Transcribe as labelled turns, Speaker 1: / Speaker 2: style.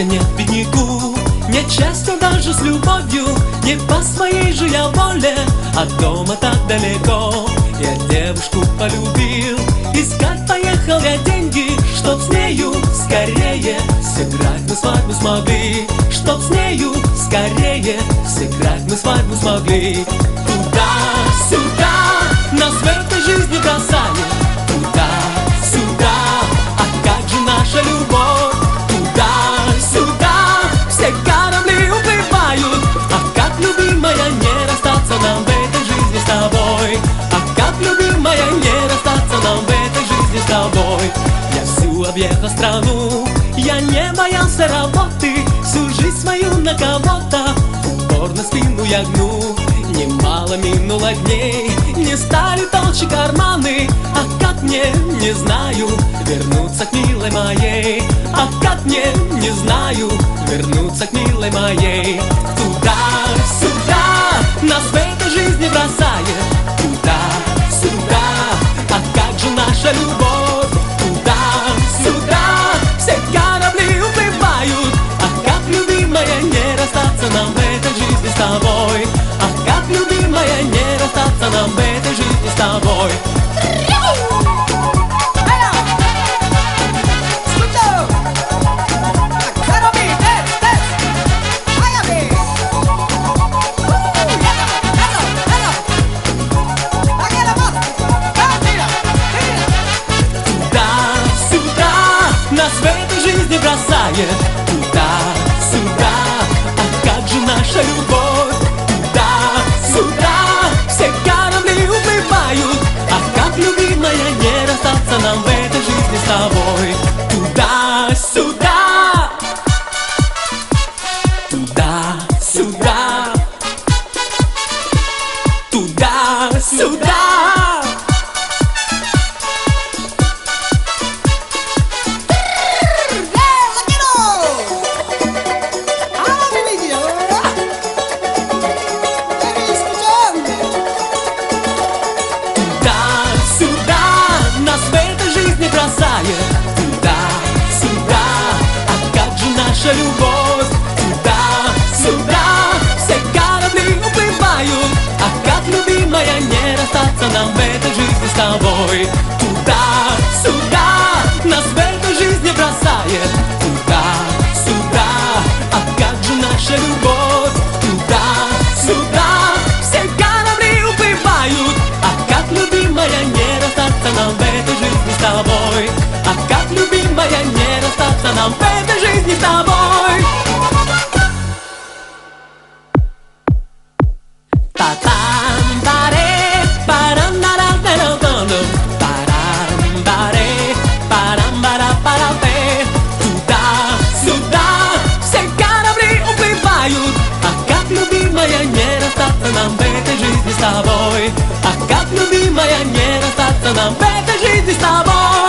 Speaker 1: Нет бедняку, нет счастья даже с любовью. Не по своей же я воле, от дома так далеко. Я девушку полюбил, искать поехал я деньги, чтоб с нею скорее сыграть мы свадьбу смогли. Чтоб с нею скорее сыграть мы свадьбу смогли. Туда-сюда нас в этой жизни бросали. Туда-сюда, а как же наша любовь? Туда-сюда все корабли уплывают. А как, любимая, не расстаться нам в этой жизни с тобой? А как, любимая, не расстаться нам в этой жизни с тобой? Я всю объехал страну, я не боялся работы. Всю жизнь свою на кого-то упорно спину я гну. Немало минуло дней, не стали толще карманы. А как мне, не знаю, вернуться к милой моей? А как мне, не знаю, вернуться к милой моей? Туда-сюда нас в этой жизни бросает. Туда-сюда, а как же наша любовь? Туда-сюда все корабли уплывают. А как, любимая, не расстаться нам в этой жизни с тобой? А как, любимая, не расстаться нам в этой жизни с тобой? Туда-сюда нас в этой жизни бросает. Туда-сюда, а как же наша любовь? Туда-сюда все корабли уплывают. А как, любимая, не расстаться нам в этой жизни с тобой? Туда-сюда, туда-сюда, туда-сюда. Туда-сюда, а как же наша любовь? Туда-сюда все корабли уплывают. А как, любимая, не расстаться нам в этой жизни с тобой? Туда-сюда нас в этой жизни бросает. Туда-сюда, а как же наша любовь? Туда-сюда все корабли уплывают. А как, любимая, не расстаться нам в этой жизни с тобой? А как, любимая, не расстаться нам в этой жизни с тобой? Та-там-баре, парам-дара-дара-дара, парам-баре, парам-бара-парапе. Туда-сюда все корабли уплывают. А как, любимая, не расстаться нам в этой жизни с тобой? А как, любимая, не расстаться нам в этой жизни с тобой?